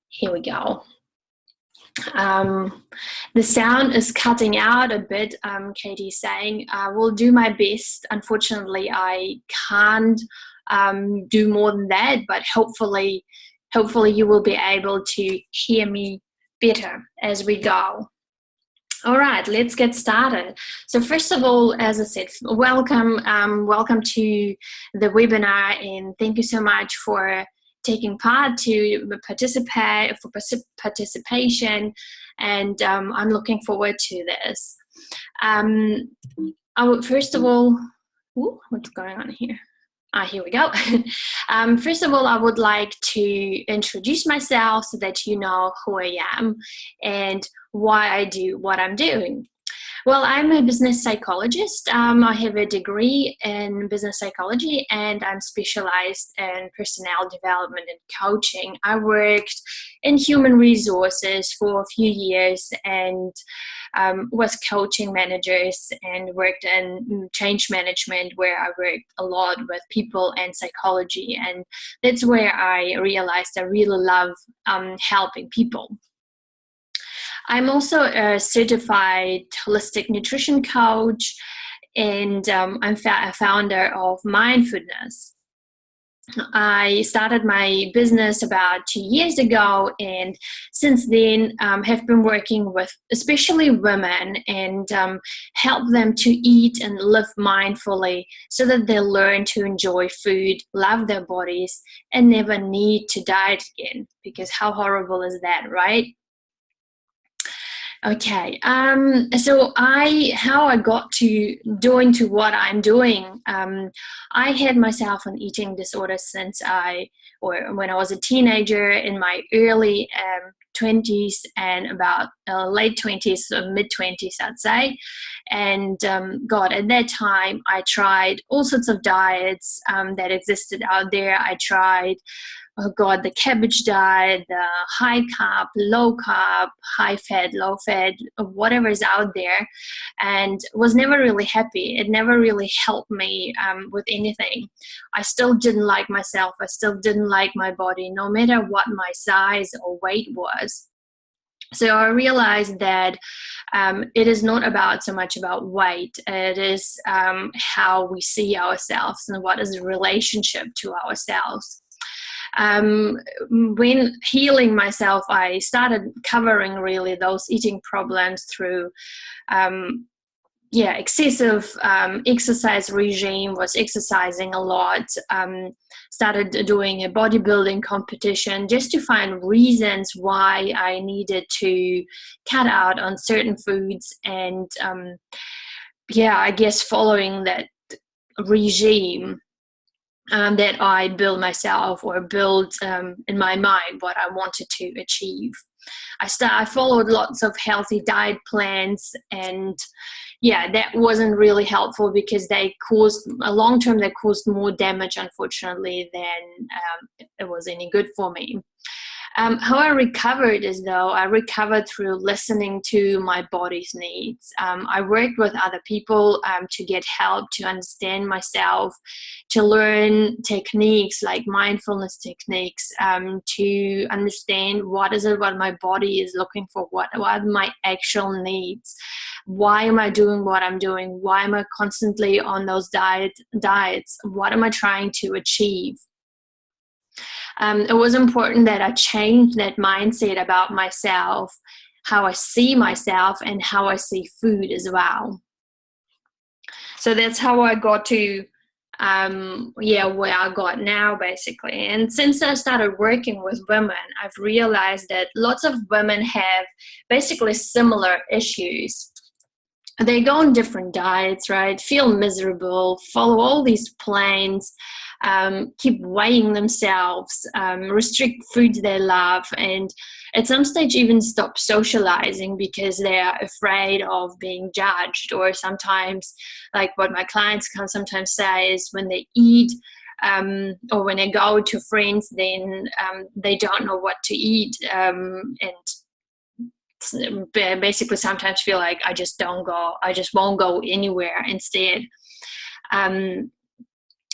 Here we go. The sound is cutting out a bit, Katie's saying. I will do my best. Unfortunately, I can't do more than that, but hopefully you will be able to hear me better as we go. All right, let's get started. So first of all, as I said, welcome to the webinar, and thank you so much for taking part to participation, and I'm looking forward to this. I would first of all, what's going on here? Here we go. First of all, I would like to introduce myself so that you know who I am and why I do what I'm doing. Well, I'm a business psychologist. I have a degree in business psychology, and I'm specialized in personnel development and coaching. I worked in human resources for a few years and was coaching managers and worked in change management, where I worked a lot with people and psychology. And that's where I realized I really love helping people. I'm also a certified holistic nutrition coach, and I'm a founder of Mindfulness. I started my business about 2 years ago, and since then have been working with especially women and help them to eat and live mindfully so that they learn to enjoy food, love their bodies, and never need to diet again, because how horrible is that, right? Okay, so how I got to doing to what I'm doing. I had myself an eating disorder when I was a teenager, in my early 20s and about late 20s, so mid 20s, I'd say. And God, at that time, I tried all sorts of diets that existed out there. I tried, oh God, the cabbage diet, the high carb, low carb, high fat, low fat, whatever is out there, and was never really happy. It never really helped me with anything. I still didn't like myself. I still didn't like my body, no matter what my size or weight was. So I realized that it is not so much about weight. It is how we see ourselves and what is the relationship to ourselves. When healing myself, I started covering really those eating problems through excessive exercise regime, was exercising a lot, started doing a bodybuilding competition just to find reasons why I needed to cut out on certain foods, and I guess following that regime that I built myself, or built in my mind what I wanted to achieve. I followed lots of healthy diet plans, and that wasn't really helpful because they caused more damage, unfortunately, than it was any good for me. How I recovered is, though, I recovered through listening to my body's needs. I worked with other people to get help, to understand myself, to learn techniques like mindfulness techniques, to understand what my body is looking for, what are my actual needs. Why am I doing what I'm doing? Why am I constantly on those diets? What am I trying to achieve? It was important that I changed that mindset about myself, how I see myself, and how I see food as well. So that's how I got to where I got now, basically. And since I started working with women, I've realized that lots of women have basically similar issues. They go on different diets, right? Feel miserable, follow all these plans, keep weighing themselves, restrict foods they love, and at some stage even stop socializing because they are afraid of being judged. Or sometimes, like what my clients can sometimes say is, when they eat or when they go to friends, then they don't know what to eat, and basically sometimes feel like I just won't go anywhere instead.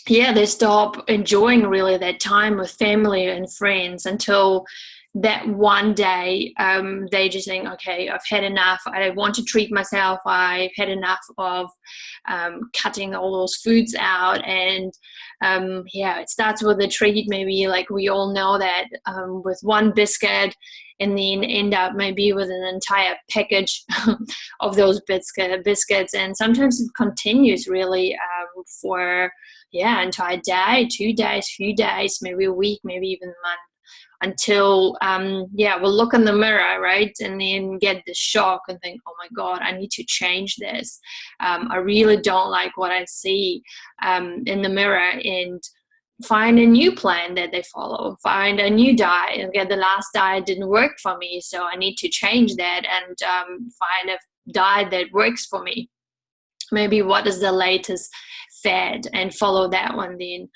They stop enjoying really that time with family and friends until that one day they just think, okay, I've had enough, I want to treat myself, I've had enough of cutting all those foods out. And it starts with a treat, maybe, like we all know that, with one biscuit, and then end up maybe with an entire package of those biscuits. And sometimes it continues really for entire day, 2 days, few days, maybe a week, maybe even a month, until we'll look in the mirror, right, and then get the shock and think, oh my god, I need to change this. I really don't like what I see in the mirror, and find a new plan that they follow, find a new diet. And again, the last diet didn't work for me, so I need to change that and find a diet that works for me. Maybe what is the latest fad and follow that one. Then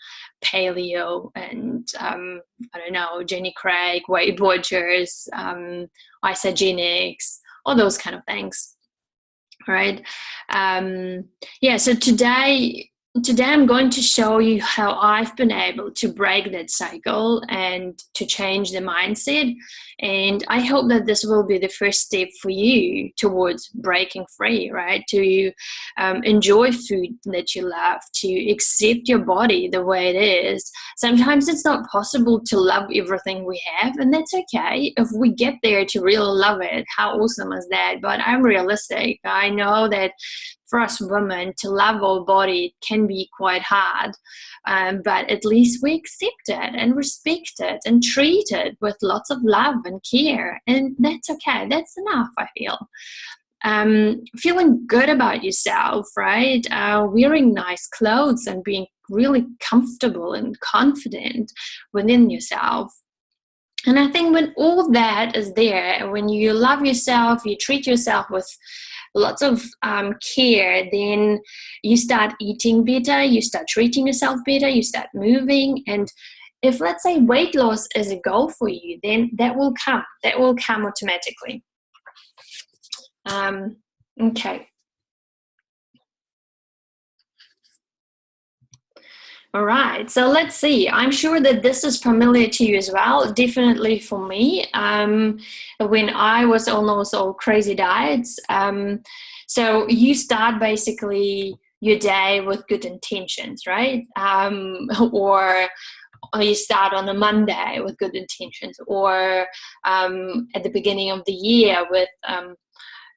paleo and I don't know, Jenny Craig, Weight Watchers, isogenics, all those kind of things. All right. So today I'm going to show you how I've been able to break that cycle and to change the mindset. And I hope that this will be the first step for you towards breaking free, right? To enjoy food that you love, to accept your body the way it is. Sometimes it's not possible to love everything we have, and that's okay. If we get there to really love it, how awesome is that? But I'm realistic. I know that for us women to love our body can be quite hard, but at least we accept it and respect it and treat it with lots of love and care, and that's okay. That's enough, I feel. Feeling good about yourself, right? Wearing nice clothes and being really comfortable and confident within yourself. And I think when all that is there, when you love yourself, you treat yourself with lots of care, then you start eating better, you start treating yourself better, you start moving. And if, let's say, weight loss is a goal for you, then that will come automatically. Okay. All right, so let's see. I'm sure that this is familiar to you as well. Definitely for me, when I was on those all crazy diets. So you start basically your day with good intentions, right? Or you start on a Monday with good intentions, or at the beginning of the year with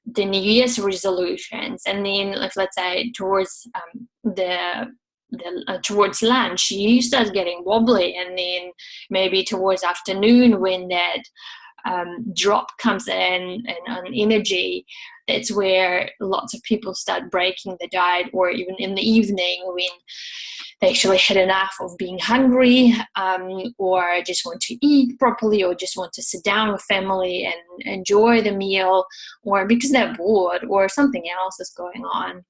the New Year's resolutions, and then let's say towards towards lunch you start getting wobbly, and then maybe towards afternoon when that drop comes in and on energy, that's where lots of people start breaking the diet. Or even in the evening when they actually had enough of being hungry, or just want to eat properly, or just want to sit down with family and enjoy the meal, or because they're bored or something else is going on.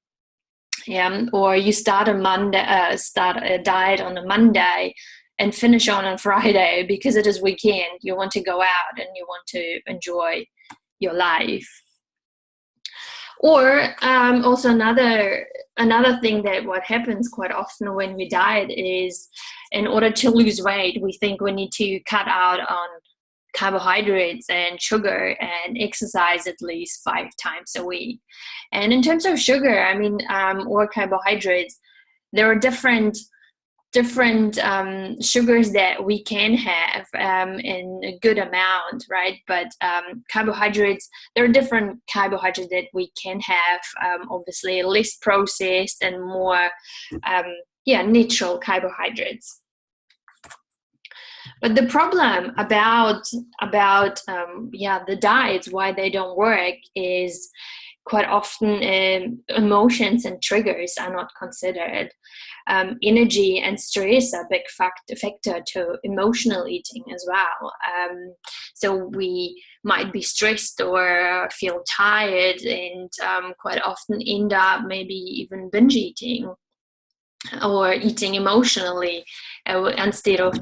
Or you start a diet on a Monday and finish on a Friday because it is weekend. You want to go out and you want to enjoy your life. Or also another thing that what happens quite often when we diet is, in order to lose weight, we think we need to cut out on carbohydrates and sugar and exercise at least 5 times a week. And in terms of sugar, I mean, or carbohydrates, there are different sugars that we can have in a good amount, right? But carbohydrates, there are different carbohydrates that we can have, obviously less processed and more natural carbohydrates. But the problem about the diets, why they don't work, is quite often emotions and triggers are not considered. Energy and stress are a big factor to emotional eating as well. So we might be stressed or feel tired, and quite often end up maybe even binge eating or eating emotionally instead of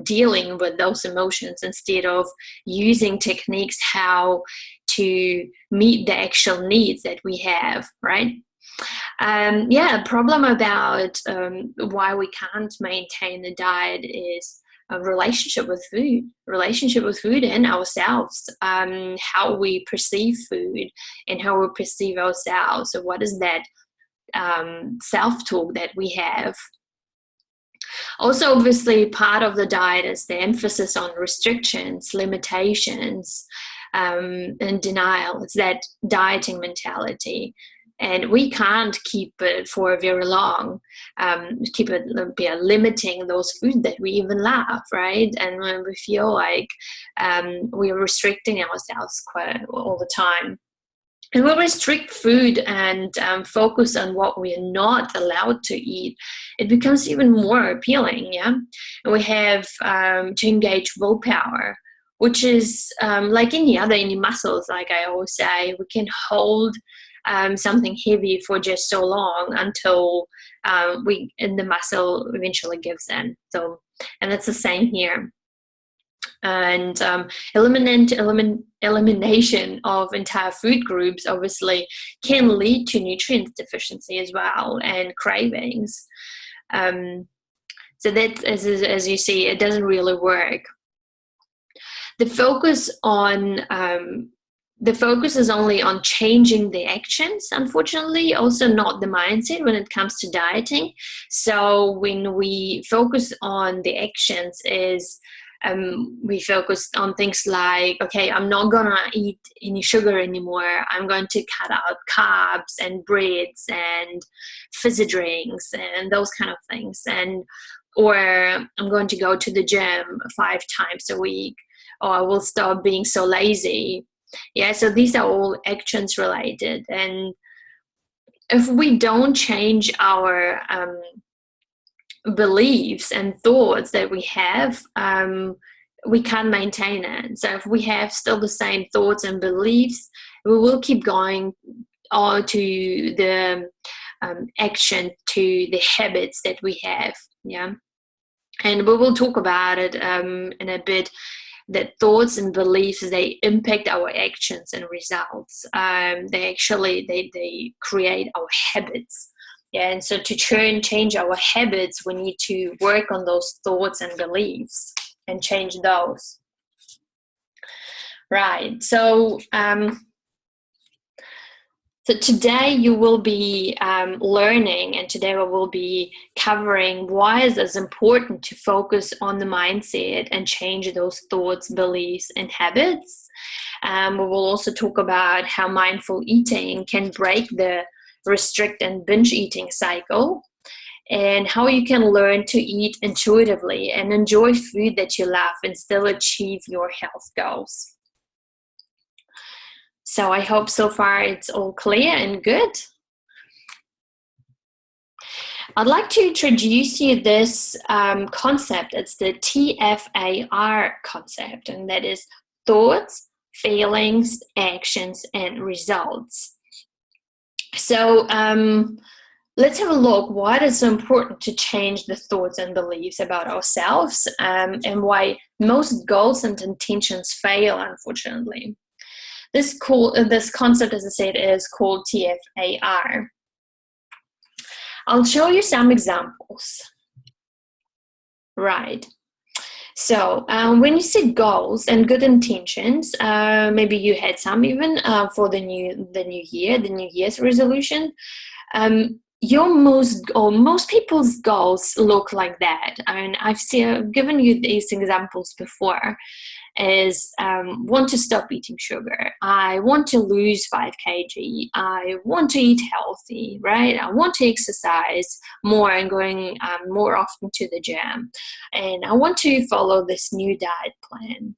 dealing with those emotions, instead of using techniques how to meet the actual needs that we have, right? Problem about why we can't maintain the diet is a relationship with food and ourselves, how we perceive food and how we perceive ourselves. So what is that self-talk that we have? Also, obviously, part of the diet is the emphasis on restrictions, limitations, and denial. It's that dieting mentality. And we can't keep it for very long, limiting those foods that we even love, right? And when we feel like we're restricting ourselves quite all the time. And when we restrict food and focus on what we are not allowed to eat, it becomes even more appealing, yeah? And we have to engage willpower, which is like any muscles, like I always say, we can hold something heavy for just so long until the muscle eventually gives in. So, and that's the same here. And elimination of entire food groups obviously can lead to nutrient deficiency as well, and cravings. So that, as you see, it doesn't really work. The focus is only on changing the actions, unfortunately, also not the mindset when it comes to dieting. So when we focus on the actions, we focus on things like, okay, I'm not gonna eat any sugar anymore. I'm going to cut out carbs and breads and fizzy drinks and those kind of things. Or I'm going to go to the gym 5 times a week, or I will stop being so lazy. Yeah, so these are all actions related. And if we don't change our beliefs and thoughts that we have, we can't maintain it. So if we have still the same thoughts and beliefs, we will keep going on to the action, to the habits that we have. Yeah, and we will talk about it in a bit, that thoughts and beliefs, they impact our actions and results. They create our habits. Yeah, and so to change our habits, we need to work on those thoughts and beliefs and change those. Right. So today you will be learning, and today we will be covering why is it important to focus on the mindset and change those thoughts, beliefs, and habits. We will also talk about how mindful eating can break the restrict and binge eating cycle, and how you can learn to eat intuitively and enjoy food that you love and still achieve your health goals. So I hope so far it's all clear and good. I'd like to introduce you this concept. It's the TFAR concept, and that is thoughts, feelings, actions, and results. So let's have a look why it is so important to change the thoughts and beliefs about ourselves, and why most goals and intentions fail, unfortunately. This concept, as I said, is called TFAR. I'll show you some examples. Right. So when you set goals and good intentions, maybe you had some even for the new year, the New Year's resolution. Most people's goals look like that. I mean, I've given you these examples before. Is want to stop eating sugar. I want to lose 5 kg. I want to eat healthy, right? I want to exercise more and going more often to the gym. And I want to follow this new diet plan.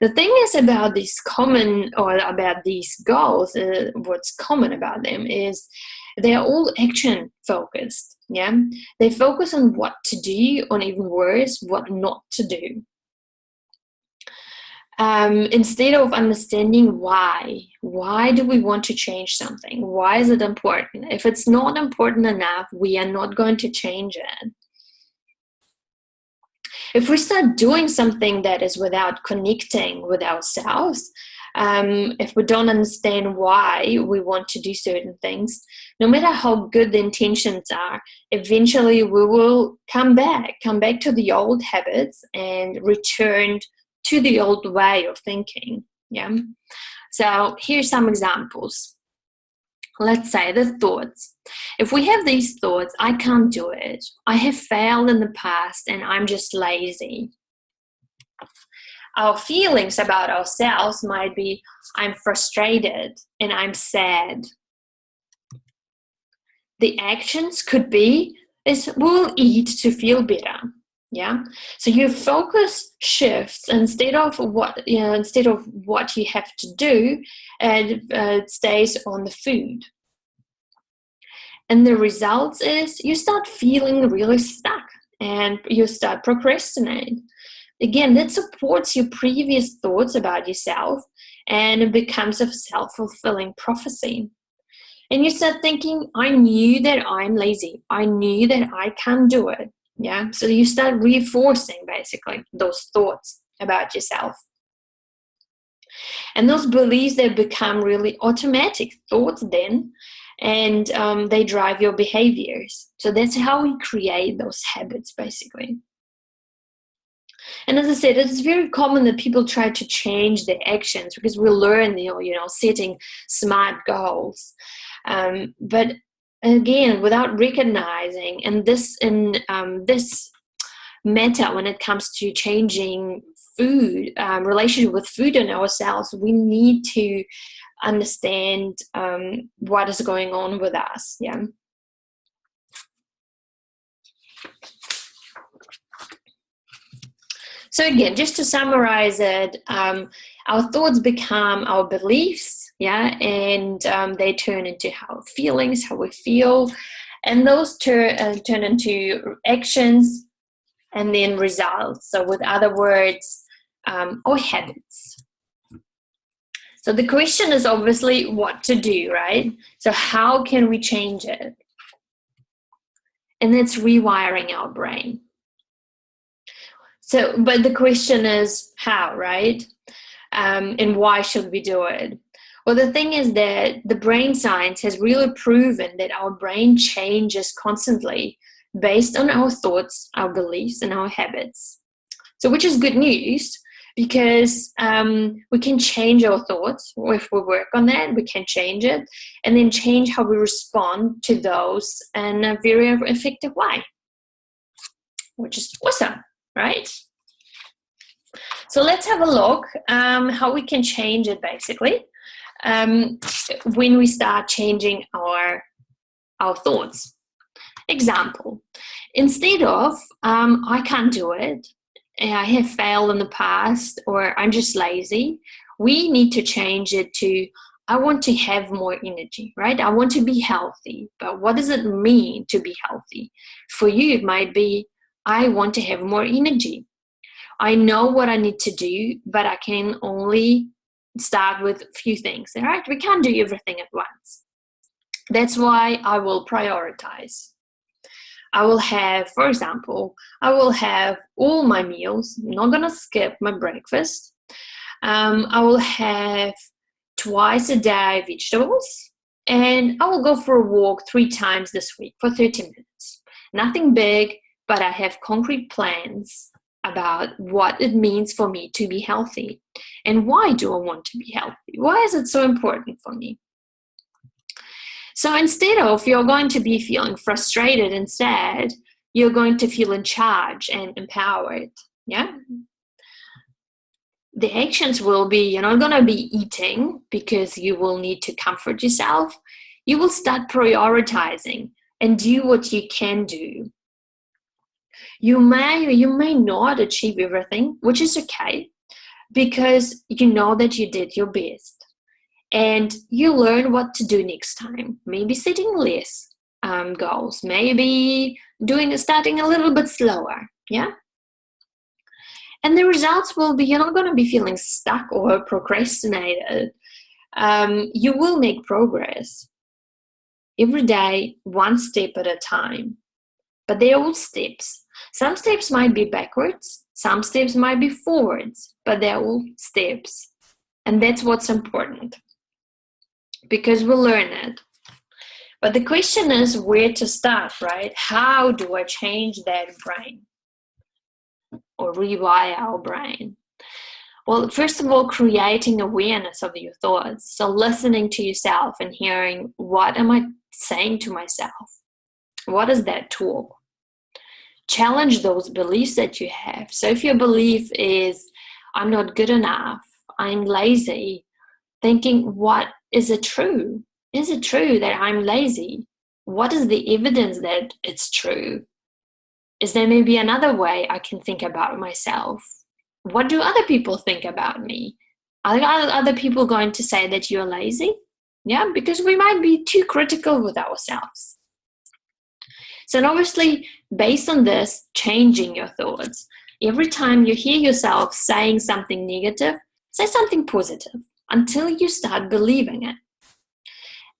The thing is about these goals, what's common about them is they're all action focused. Yeah, they focus on what to do, or even worse, what not to do. Instead of understanding why do we want to change something? Why is it important? If it's not important enough, we are not going to change it. If we start doing something that is without connecting with ourselves, if we don't understand why we want to do certain things, no matter how good the intentions are, eventually we will come back to the old habits and return to the old way of thinking. Yeah. So here's some examples. Let's say the thoughts. If we have these thoughts, I can't do it, I have failed in the past, and I'm just lazy. Our feelings about ourselves might be, I'm frustrated and I'm sad. The actions could be, is we'll eat to feel better. Yeah. So your focus shifts instead of what you have to do, and it stays on the food. And the results is you start feeling really stuck and you start procrastinating. Again, that supports your previous thoughts about yourself, and it becomes a self-fulfilling prophecy. And you start thinking, I knew that I'm lazy. I knew that I can't do it. Yeah. So you start reinforcing basically those thoughts about yourself. And those beliefs, they become really automatic thoughts then, and they drive your behaviors. So that's how we create those habits basically. And as I said, it's very common that people try to change their actions because we learn, setting smart goals. But again, without recognizing, and this matter when it comes to changing food, relationship with food and ourselves, we need to understand what is going on with us. Yeah. So again, just to summarize it, our thoughts become our beliefs, yeah, and they turn into our feelings, how we feel, and those turn into actions and then results. So with other words, or habits. So the question is obviously what to do, right? So how can we change it? And that's rewiring our brain. So, but the question is how, right? And why should we do it? Well, the thing is that the brain science has really proven that our brain changes constantly based on our thoughts, our beliefs, and our habits. So, which is good news because we can change our thoughts. If we work on that, we can change it and then change how we respond to those in a very effective way, which is awesome. Right? So let's have a look how we can change it basically when we start changing our thoughts. Example, instead of I can't do it, I have failed in the past, or I'm just lazy, we need to change it to I want to have more energy, right? I want to be healthy. But what does it mean to be healthy? For you, it might be I want to have more energy. I know what I need to do, but I can only start with a few things, all right? We can't do everything at once. That's why I will prioritize. I will have, for example, I will have all my meals. I'm not going to skip my breakfast. I will have twice a day vegetables, and I will go for a walk 3 times this week for 30 minutes. Nothing big, but I have concrete plans about what it means for me to be healthy. And why do I want to be healthy? Why is it so important for me? So instead of you're going to be feeling frustrated and sad, you're going to feel in charge and empowered. Yeah. The actions will be, you're not going to be eating because you will need to comfort yourself. You will start prioritizing and do what you can do. You may or you may not achieve everything, which is okay, because you know that you did your best. And you learn what to do next time. Maybe setting less goals. Maybe starting a little bit slower. Yeah. And the results will be, you're not going to be feeling stuck or procrastinated. You will make progress. Every day, one step at a time. But they're all steps. Some steps might be backwards. Some steps might be forwards. But they're all steps. And that's what's important, because we'll learn it. But the question is where to start, right? How do I change that brain or rewire our brain? Well, first of all, creating awareness of your thoughts. So listening to yourself and hearing, what am I saying to myself? What is that talk? Challenge those beliefs that you have. So if your belief is, I'm not good enough, I'm lazy, thinking, what is it true? Is it true that I'm lazy? What is the evidence that it's true? Is there maybe another way I can think about myself? What do other people think about me? Are other people going to say that you're lazy? Yeah, because we might be too critical with ourselves. So obviously, based on this, changing your thoughts. Every time you hear yourself saying something negative, say something positive until you start believing it.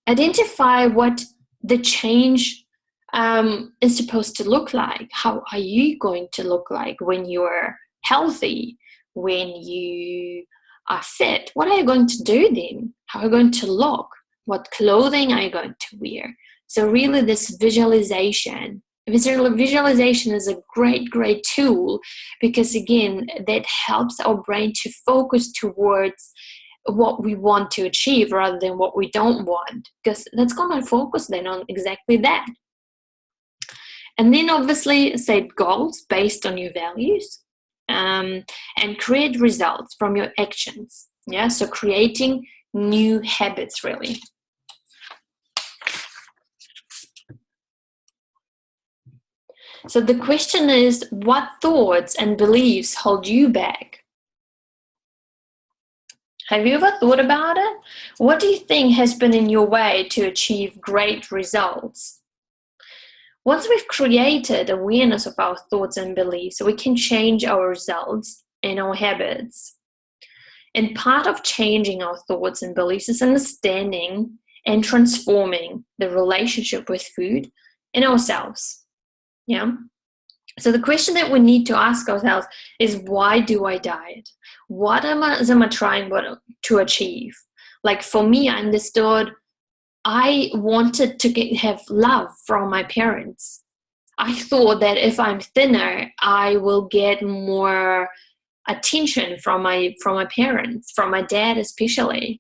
Identify what the change is supposed to look like. How are you going to look like when you're healthy, when you are fit? What are you going to do then? How are you going to look? What clothing are you going to wear? So really this visualization is a great tool, because again, that helps our brain to focus towards what we want to achieve rather than what we don't want, because that's going to focus then on exactly that. And then obviously set goals based on your values, and create results from your actions. Yeah, so creating new habits really. So the question is, what thoughts and beliefs hold you back? Have you ever thought about it? What do you think has been in your way to achieve great results? Once we've created awareness of our thoughts and beliefs, we can change our results and our habits. And part of changing our thoughts and beliefs is understanding and transforming the relationship with food and ourselves. Yeah. So the question that we need to ask ourselves is, why do I diet? What am I trying to achieve? Like for me, I understood I wanted to have love from my parents. I thought that if I'm thinner, I will get more attention from my parents, from my dad especially.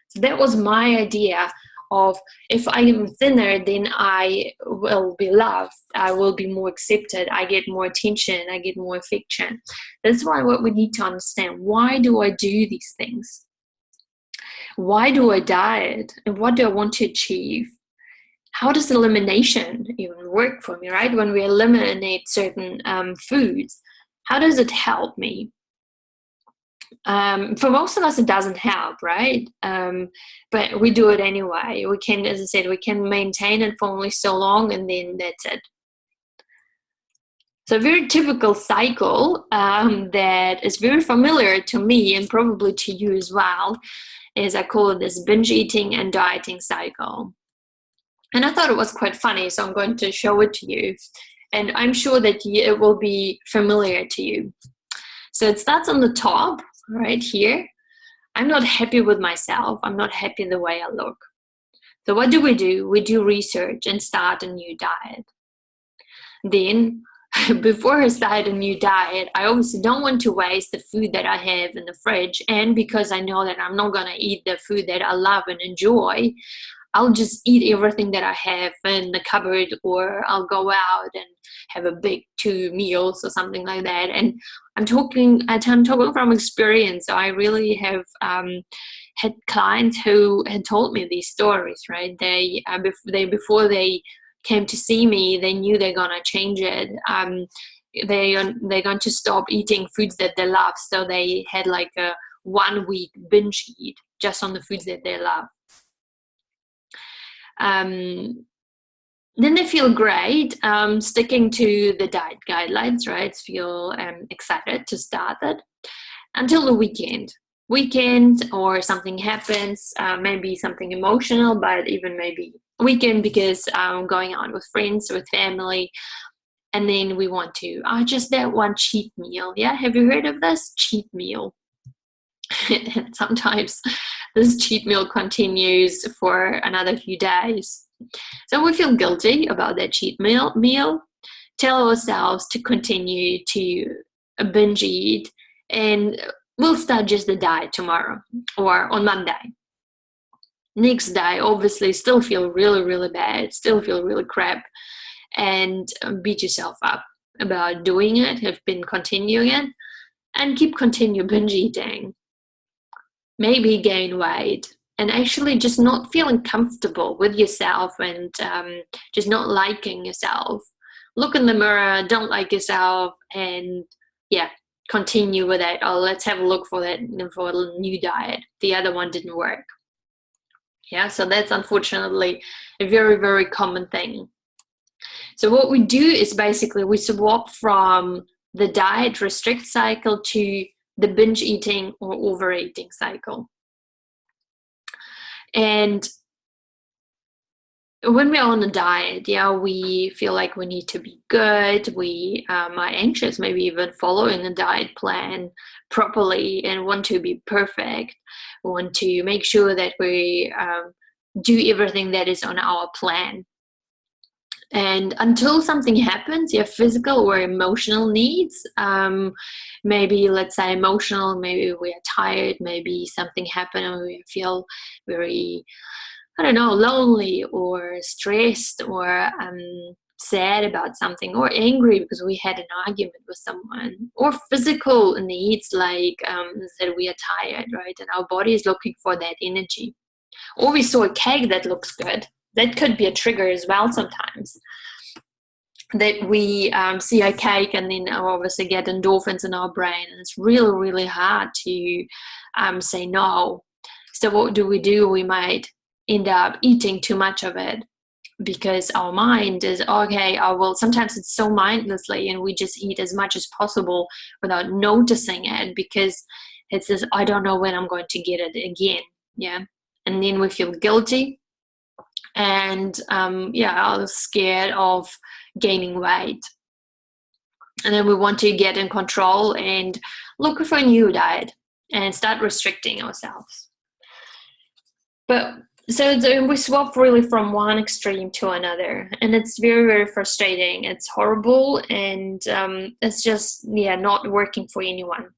So that was my idea of, if I am thinner, then I will be loved, I will be more accepted, I get more attention, I get more affection. That's why what we need to understand, why do I do these things? Why do I diet? And what do I want to achieve? How does elimination even work for me, right? When we eliminate certain foods, how does it help me? For most of us, it doesn't help, right? But we do it anyway. We can, as I said, we can maintain it for only so long, and then that's it. So a very typical cycle that is very familiar to me and probably to you as well is, I call it this binge eating and dieting cycle. And I thought it was quite funny, so I'm going to show it to you. And I'm sure that it will be familiar to you. So it starts on the top, right here. I'm not happy with myself. I'm not happy the way I look. So what do? We do research and start a new diet. Then, before I start a new diet, I obviously don't want to waste the food that I have in the fridge. And because I know that I'm not going to eat the food that I love and enjoy, I'll just eat everything that I have in the cupboard, or I'll go out and have a big 2 meals or something like that. And I'm talking from experience. So I really have had clients who had told me these stories, right? Before they came to see me, they knew they're going to change it. They're going to stop eating foods that they love. So they had like a 1 week binge eat just on the foods that they love. Then they feel great sticking to the diet guidelines, right? Feel excited to start it until the weekend, or something happens, maybe something emotional, but even maybe weekend, because I'm going out with friends, with family, and then we want to just that one cheat meal. Yeah, have you heard of this cheat meal? And sometimes this cheat meal continues for another few days. So we feel guilty about that cheat meal, tell ourselves to continue to binge eat, and we'll start just the diet tomorrow or on Monday. Next day, obviously, still feel really, really bad, still feel really crap, and beat yourself up about doing it, have been continuing it, and continue binge eating. Maybe gain weight, and actually just not feeling comfortable with yourself, and just not liking yourself. Look in the mirror, don't like yourself, and continue with it. Oh, let's have a look for a new diet. The other one didn't work. Yeah, so that's unfortunately a very, very common thing. So what we do is basically we swap from the diet restrict cycle to the binge eating or overeating cycle. And when we're on a diet, we feel like we need to be good. We are anxious, maybe even following a diet plan properly, and want to be perfect. We want to make sure that we do everything that is on our plan. And until something happens, your physical or emotional needs, maybe let's say emotional, maybe we are tired, maybe something happened and we feel very, lonely or stressed or sad about something, or angry because we had an argument with someone, or physical needs like that we are tired, right? And our body is looking for that energy. Or we saw a cake that looks good. That could be a trigger as well sometimes. That we see a cake and then obviously get endorphins in our brain, and it's really, really hard to say no. So what do? We might end up eating too much of it because our mind is, okay, sometimes it's so mindlessly, and we just eat as much as possible without noticing it because it says, I don't know when I'm going to get it again. Yeah. And then we feel guilty and I was scared of gaining weight. And then we want to get in control and look for a new diet and start restricting ourselves. But so we swap really from one extreme to another, and it's very, very frustrating. It's horrible, and it's just not working for anyone.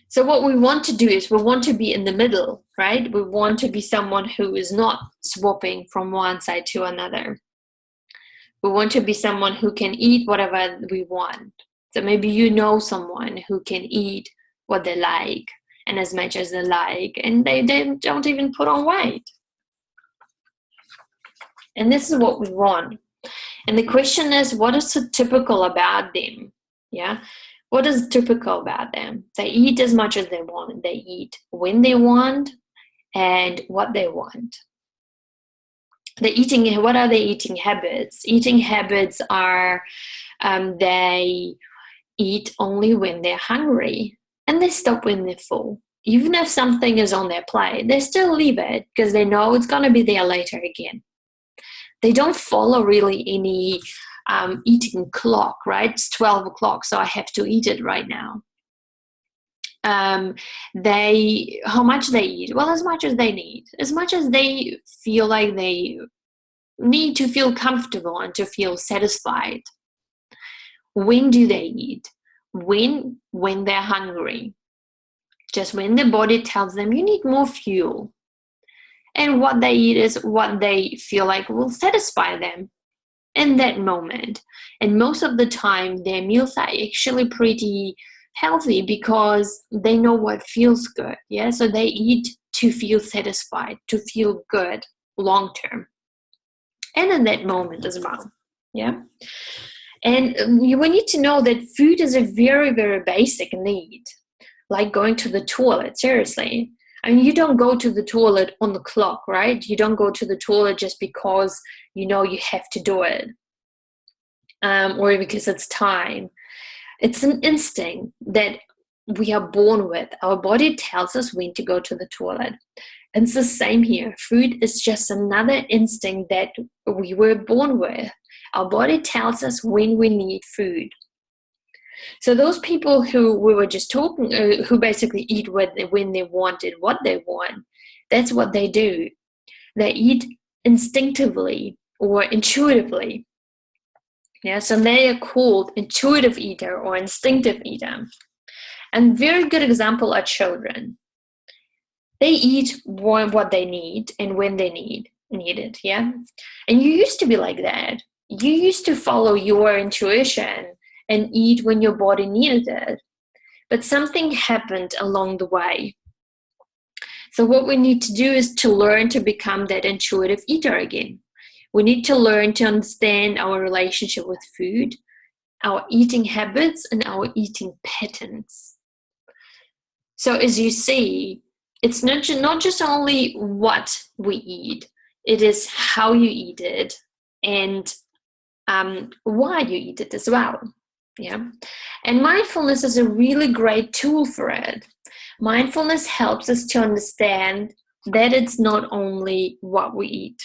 So what we want to do is we want to be in the middle, right? We want to be someone who is not swapping from one side to another. We want to be someone who can eat whatever we want. So maybe someone who can eat what they like and as much as they like, and they don't even put on weight. And this is what we want. And the question is, what is so typical about them? Yeah. What is typical about them? They eat as much as they want. They eat when they want and what they want. What are their eating habits? Eating habits are they eat only when they're hungry, and they stop when they're full. Even if something is on their plate, they still leave it because they know it's going to be there later again. They don't follow really any eating clock, right? It's 12 o'clock, so I have to eat it right now. How much they eat? Well, as much as they need, as much as they feel like they need to feel comfortable and to feel satisfied. When do they eat? When they're hungry. Just when the body tells them you need more fuel. And what they eat is what they feel like will satisfy them in that moment. And most of the time, their meals are actually pretty healthy because they know what feels good. Yeah, so they eat to feel satisfied, to feel good long term, and in that moment as well. Yeah, and we need to know that food is a very, very basic need, like going to the toilet. Seriously. I mean, you don't go to the toilet on the clock, right? You don't go to the toilet just because you have to do it, or because it's time. It's an instinct that we are born with. Our body tells us when to go to the toilet. And it's the same here. Food is just another instinct that we were born with. Our body tells us when we need food. So those people who we were just talking, who basically eat when they wanted what they want, that's what they do. They eat instinctively or intuitively. Yeah, so they are called intuitive eater or instinctive eater. And very good example are children. They eat what they need and when they need it, yeah? And you used to be like that. You used to follow your intuition and eat when your body needed it. But something happened along the way. So what we need to do is to learn to become that intuitive eater again. We need to learn to understand our relationship with food, our eating habits, and our eating patterns. So as you see, it's not just only what we eat, it is how you eat it and why you eat it as well. Yeah. And mindfulness is a really great tool for it. Mindfulness helps us to understand that it's not only what we eat.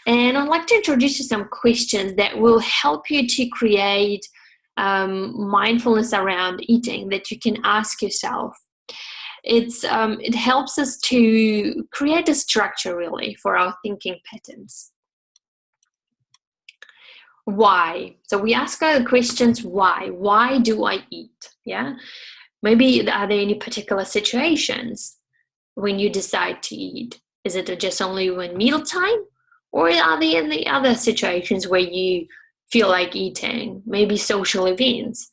And I'd like to introduce you some questions that will help you to create mindfulness around eating that you can ask yourself. It helps us to create a structure really for our thinking patterns. Why? So we ask our questions, why? Why do I eat? Yeah. Maybe are there any particular situations when you decide to eat? Is it just only when mealtime? Or are there any other situations where you feel like eating? Maybe social events.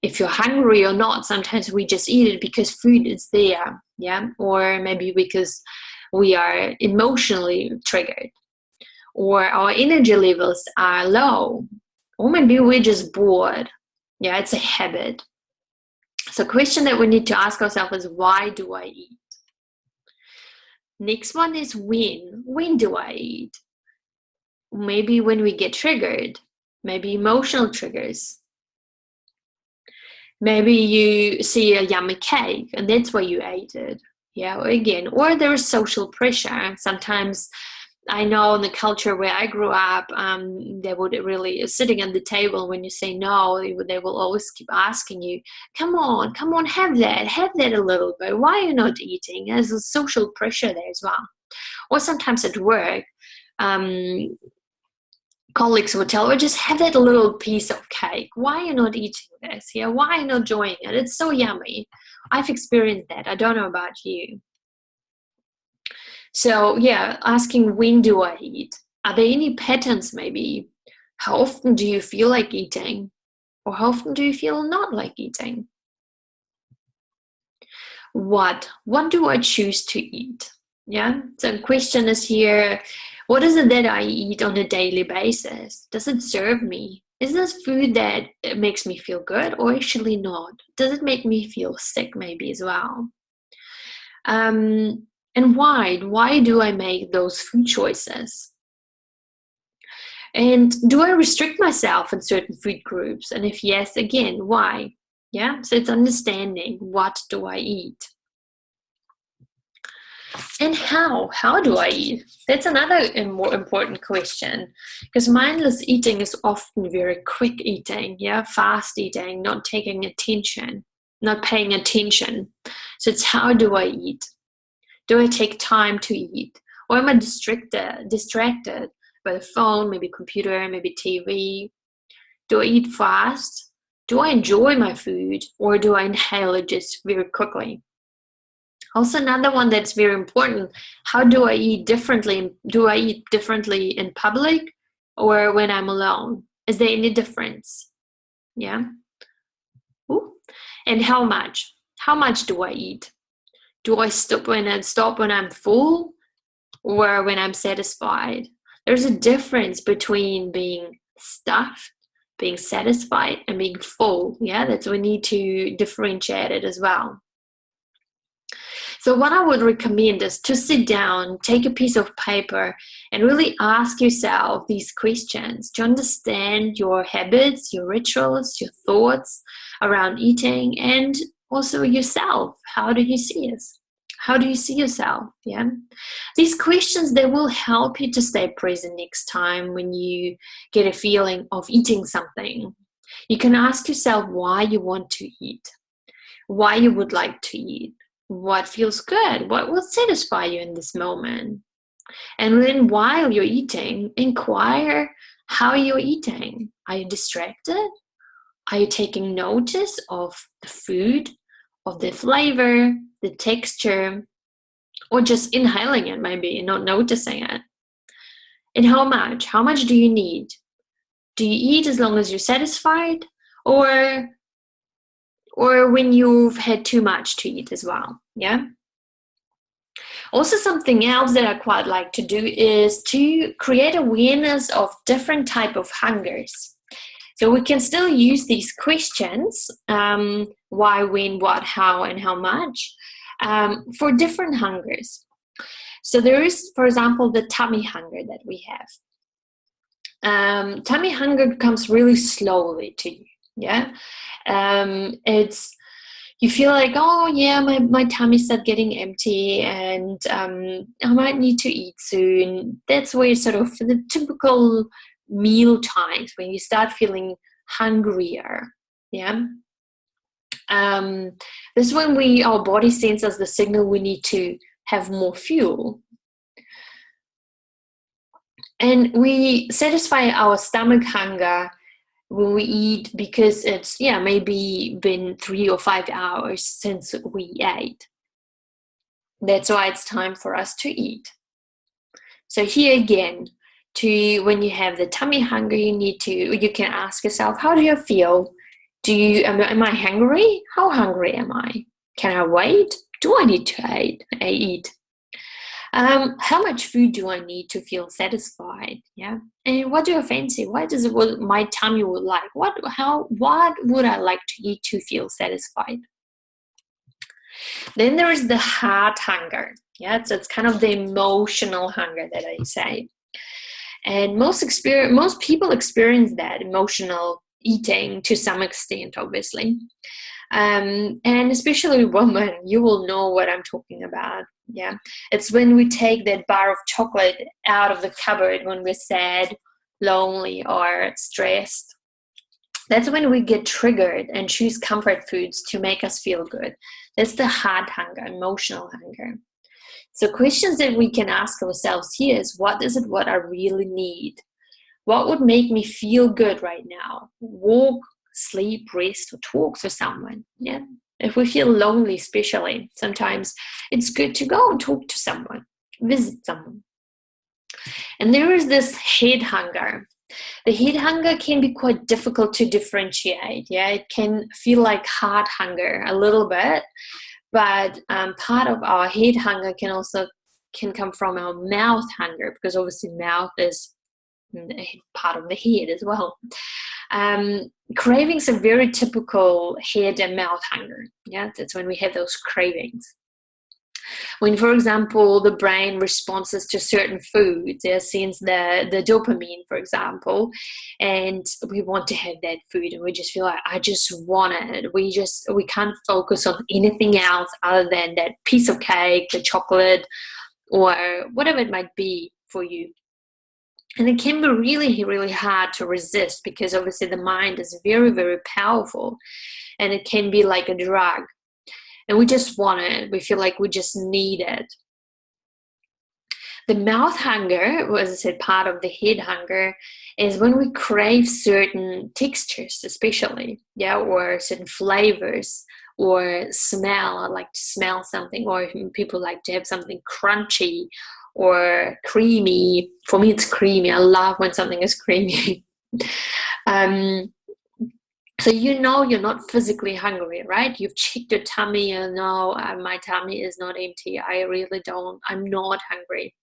If you're hungry or not, sometimes we just eat it because food is there, yeah? Or maybe because we are emotionally triggered, or our energy levels are low, or maybe we're just bored. Yeah, it's a habit. So question that we need to ask ourselves is, why do I eat? Next one is when. When do I eat? Maybe when we get triggered, maybe emotional triggers. Maybe you see a yummy cake and that's why you ate it. Yeah, again, or there is social pressure. Sometimes I know in the culture where I grew up, they would really, sitting at the table, when you say no, they will always keep asking you, come on, have that a little bit. Why are you not eating? There's a social pressure there as well. Or sometimes at work, colleagues would tell, just have that little piece of cake. Why are you not eating this? Yeah, why are you not enjoying it? It's so yummy. I've experienced that. I don't know about you. So yeah, asking, when do I eat? Are there any patterns maybe? How often do you feel like eating? Or how often do you feel not like eating? What do I choose to eat? Yeah, so the question is here, what is it that I eat on a daily basis? Does it serve me? Is this food that makes me feel good or actually not? Does it make me feel sick maybe as well? And why? Why do I make those food choices? And do I restrict myself in certain food groups? And if yes, again, why? Yeah, so it's understanding, what do I eat? And how do I eat? That's another more important question, because mindless eating is often very quick eating, yeah, fast eating, not paying attention. So it's, how do I eat? Do I take time to eat? Or am I distracted by the phone, maybe computer, maybe TV? Do I eat fast? Do I enjoy my food? Or do I inhale it just very quickly? Also, another one that's very important, how do I eat differently? Do I eat differently in public or when I'm alone? Is there any difference? Yeah. Ooh. And how much? How much do I eat? Do I stop when I'm full or when I'm satisfied? There's a difference between being stuffed, being satisfied, and being full. Yeah, that's, we need to differentiate it as well. So what I would recommend is to sit down, take a piece of paper, and really ask yourself these questions to understand your habits, your rituals, your thoughts around eating, and also yourself. How do you see this? How do you see yourself? Yeah. These questions, they will help you to stay present next time when you get a feeling of eating something. You can ask yourself why you want to eat, why you would like to eat, what feels good, what will satisfy you in this moment. And then while you're eating, inquire how you're eating. Are you distracted? Are you taking notice of the food, of the flavor, the texture, or just inhaling it maybe and not noticing it? And how much? How much do you need? Do you eat as long as you're satisfied, or when you've had too much to eat as well? Yeah. Also, something else that I quite like to do is to create awareness of different type of hungers. So we can still use these questions, why, when, what, how, and how much, for different hungers. So there is, for example, the tummy hunger that we have. Tummy hunger comes really slowly to you. Yeah, you feel like, oh yeah, my tummy started getting empty, and I might need to eat soon. That's where sort of the typical meal times when you start feeling hungrier. Yeah. This is when our body sends us the signal we need to have more fuel. And we satisfy our stomach hunger when we eat because it's, maybe been 3 or 5 hours since we ate. That's why it's time for us to eat. So here again, when you have the tummy hunger, you can ask yourself, how do you feel? Am I hungry? How hungry am I? Can I wait? Do I need to eat? How much food do I need to feel satisfied? Yeah. And what do I fancy? What my tummy would like? What would I like to eat to feel satisfied? Then there is the heart hunger. Yeah, so it's kind of the emotional hunger that I say. And most people experience that emotional eating to some extent, obviously. And especially women, you will know what I'm talking about. Yeah, it's when we take that bar of chocolate out of the cupboard when we're sad, lonely, or stressed. That's when we get triggered and choose comfort foods to make us feel good. That's the heart hunger, emotional hunger. So questions that we can ask ourselves here is, what is it what I really need? What would make me feel good right now? Walk, sleep, rest, or talk to someone. Yeah. If we feel lonely, especially, sometimes it's good to go and talk to someone, visit someone. And there is this head hunger. The head hunger can be quite difficult to differentiate. Yeah, it can feel like heart hunger a little bit, but part of our head hunger can come from our mouth hunger, because obviously mouth is part of the head as well. Cravings are very typical head and mouth hunger. Yeah, that's when we have those cravings. When, for example, the brain responds to certain foods, it sends the dopamine, for example, and we want to have that food, and we just feel like, I just want it. We can't focus on anything else other than that piece of cake, the chocolate, or whatever it might be for you. And it can be really, really hard to resist, because obviously the mind is very, very powerful, and it can be like a drug. And we just want it. We feel like we just need it. The mouth hunger, as I said, part of the head hunger, is when we crave certain textures, especially, or certain flavors, or smell. I like to smell something, or people like to have something crunchy or creamy. For me, it's creamy. I love when something is creamy. So you're not physically hungry, right? You've checked your tummy and no, my tummy is not empty. I'm not hungry.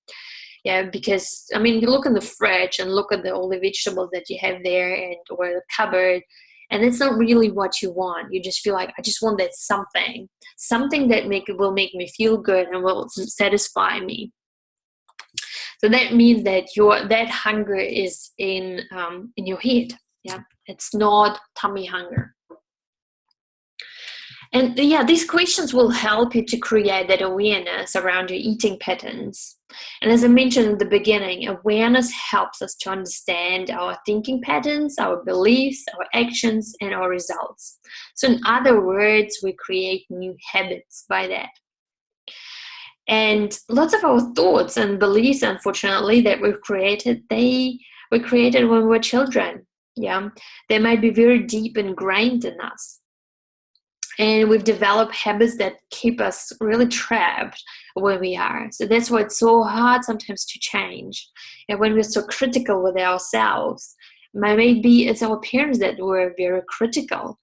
Yeah, because, you look in the fridge and look at all the vegetables that you have there, or the cupboard, and it's not really what you want. You just feel like, I just want that something that will make me feel good and will satisfy me. So that means that that hunger is in your head. Yeah, it's not tummy hunger. And yeah, these questions will help you to create that awareness around your eating patterns. And as I mentioned in the beginning, awareness helps us to understand our thinking patterns, our beliefs, our actions, and our results. So in other words, we create new habits by that. And lots of our thoughts and beliefs, unfortunately, that we've created, they were created when we were children. Yeah, they might be very deep ingrained in us. And we've developed habits that keep us really trapped where we are. So that's why it's so hard sometimes to change. And when we're so critical with ourselves, maybe it's our parents that were very critical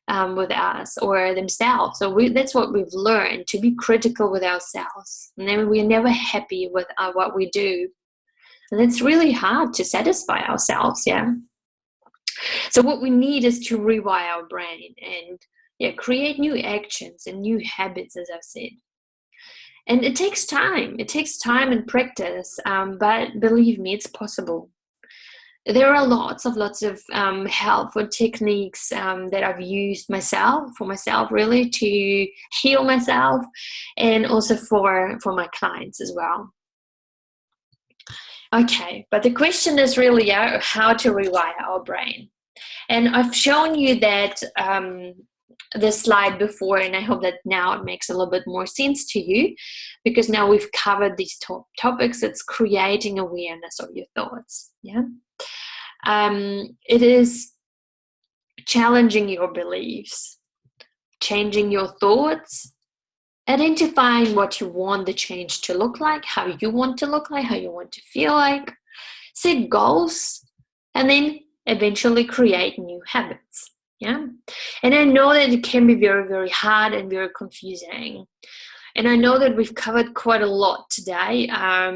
with us or themselves. So that's what we've learned, to be critical with ourselves. And then we're never happy with what we do. And it's really hard to satisfy ourselves, yeah. So what we need is to rewire our brain and create new actions and new habits, as I've said. And it takes time. It takes time and practice, but believe me, it's possible. There are lots of helpful techniques that I've used for myself really, to heal myself, and also for my clients as well. Okay, but the question is really how to rewire our brain. And I've shown you that this slide before, and I hope that now it makes a little bit more sense to you, because now we've covered these topics. It's creating awareness of your thoughts. Yeah, it is challenging your beliefs, changing your thoughts, identifying what you want the change to look like, how you want to look like, how you want to feel like, set goals, and then eventually create new habits. Yeah. And I know that it can be very, very hard and very confusing. And I know that we've covered quite a lot today.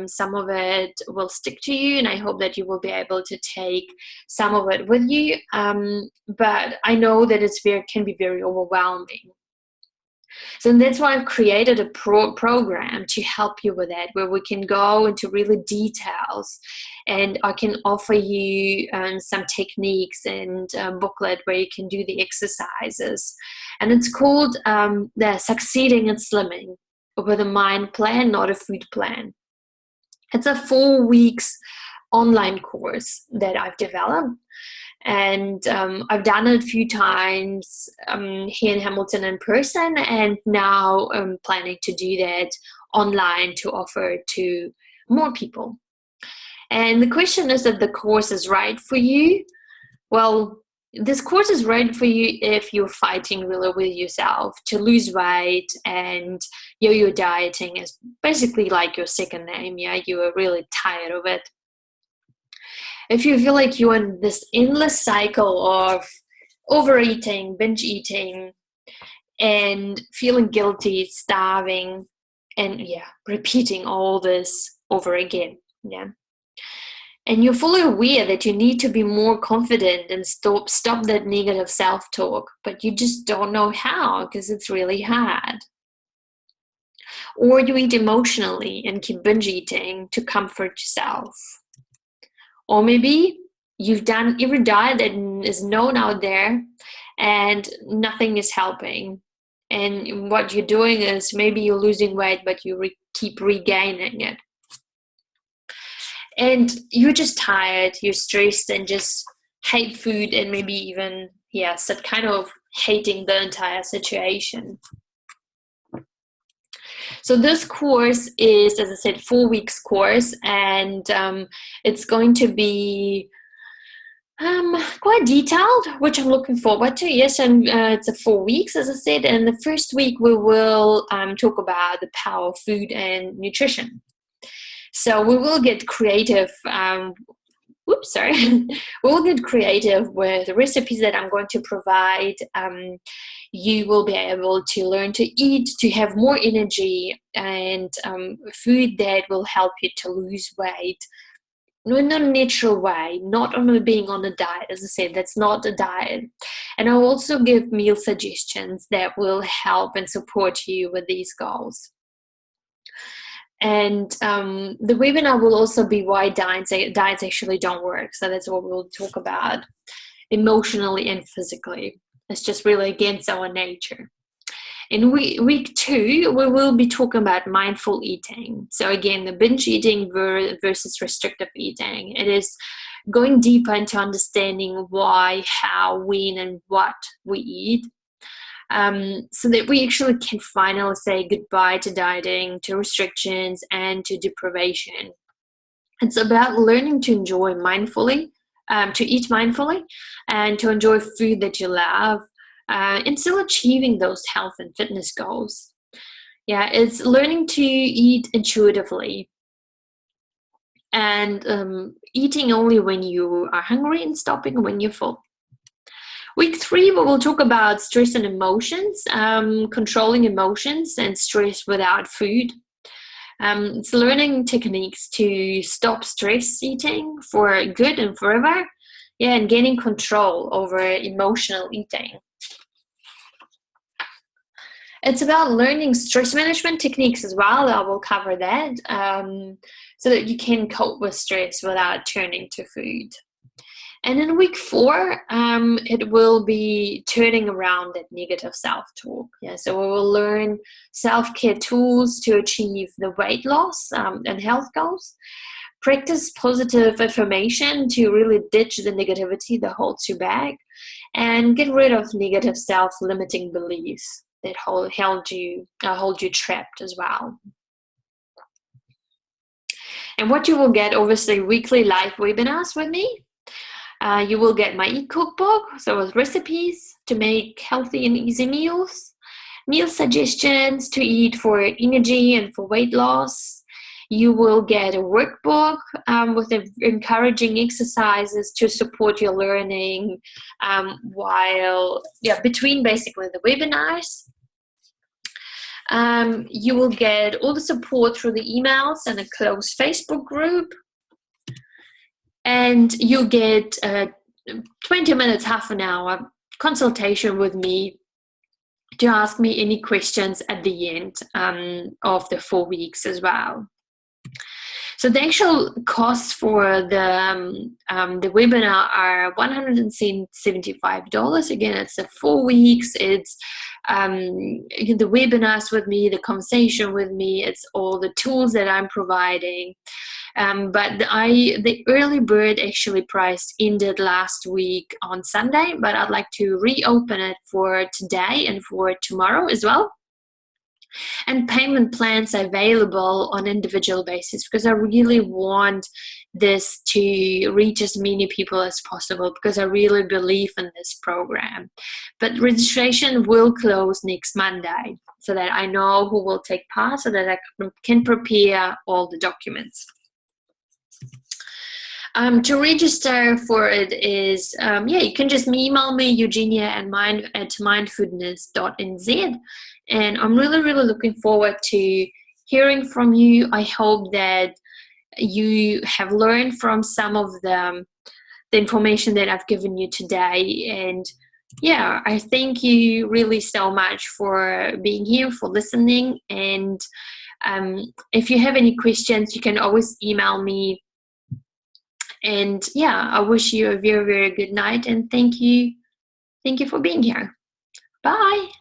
Some of it will stick to you, and I hope that you will be able to take some of it with you. But I know that it can be very overwhelming. So that's why I've created a program to help you with that, where we can go into really details, and I can offer you some techniques and a booklet where you can do the exercises. And it's called the Succeeding in Slimming with a Mind Plan, Not a Food Plan. It's a 4 weeks online course that I've developed. And I've done it a few times here in Hamilton in person, and now I'm planning to do that online to offer to more people. And the question is that the course is right for you. Well, this course is right for you if you're fighting really with yourself to lose weight, and yo-yo dieting is basically like your second name. Yeah, you are really tired of it. If you feel like you're in this endless cycle of overeating, binge eating, and feeling guilty, starving, and repeating all this over again, and you're fully aware that you need to be more confident and stop that negative self-talk, but you just don't know how because it's really hard. Or you eat emotionally and keep binge eating to comfort yourself. Or maybe you've done every diet that is known out there and nothing is helping. And what you're doing is maybe you're losing weight, but you keep regaining it. And you're just tired, you're stressed, and just hate food, and maybe even, kind of hating the entire situation. So this course is, as I said, 4 weeks course, and it's going to be quite detailed, which I'm looking forward to. Yes, and it's a 4 weeks, as I said. And the first week we will talk about the power of food and nutrition. So we will get creative. We'll get creative with the recipes that I'm going to provide. You will be able to learn to eat, to have more energy, and food that will help you to lose weight in a natural way, not only being on a diet. As I said, that's not a diet. And I'll also give meal suggestions that will help and support you with these goals. And the webinar will also be why diets actually don't work. So that's what we'll talk about, emotionally and physically. It's just really against our nature. In week 2, we will be talking about mindful eating. So again, the binge eating versus restrictive eating. It is going deeper into understanding why, how, when, and what we eat, so that we actually can finally say goodbye to dieting, to restrictions, and to deprivation. It's about learning to enjoy mindfully, to eat mindfully, and to enjoy food that you love, and still achieving those health and fitness goals. Yeah, it's learning to eat intuitively and eating only when you are hungry and stopping when you're full. Week 3, we will talk about stress and emotions, controlling emotions and stress without food. It's learning techniques to stop stress eating for good and forever, and gaining control over emotional eating. It's about learning stress management techniques as well. I will cover that, so that you can cope with stress without turning to food. And in week 4, it will be turning around that negative self-talk. Yeah, so we will learn self-care tools to achieve the weight loss and health goals. Practice positive affirmation to really ditch the negativity that holds you back, and get rid of negative self-limiting beliefs that hold you trapped as well. And what you will get, obviously, weekly live webinars with me. You will get my e-cookbook, so with recipes to make healthy and easy meals, meal suggestions to eat for energy and for weight loss. You will get a workbook with encouraging exercises to support your learning between basically the webinars. You will get all the support through the emails and a closed Facebook group. And you get 20 minutes, half an hour consultation with me to ask me any questions at the end of the 4 weeks as well. So the actual costs for the webinar are $175. Again, it's the 4 weeks. It's the webinars with me, the conversation with me. It's all the tools that I'm providing. But the early bird actually price ended last week on Sunday, but I'd like to reopen it for today and for tomorrow as well. And payment plans are available on individual basis, because I really want this to reach as many people as possible, because I really believe in this program. But registration will close next Monday, so that I know who will take part, so that I can prepare all the documents. To register for it is, you can just email me, Eugenia, at mindfulness.nz. And I'm really, really looking forward to hearing from you. I hope that you have learned from some of the information that I've given you today. And I thank you really so much for being here, for listening. And if you have any questions, you can always email me. And I wish you a very, very good night, and thank you for being here. Bye.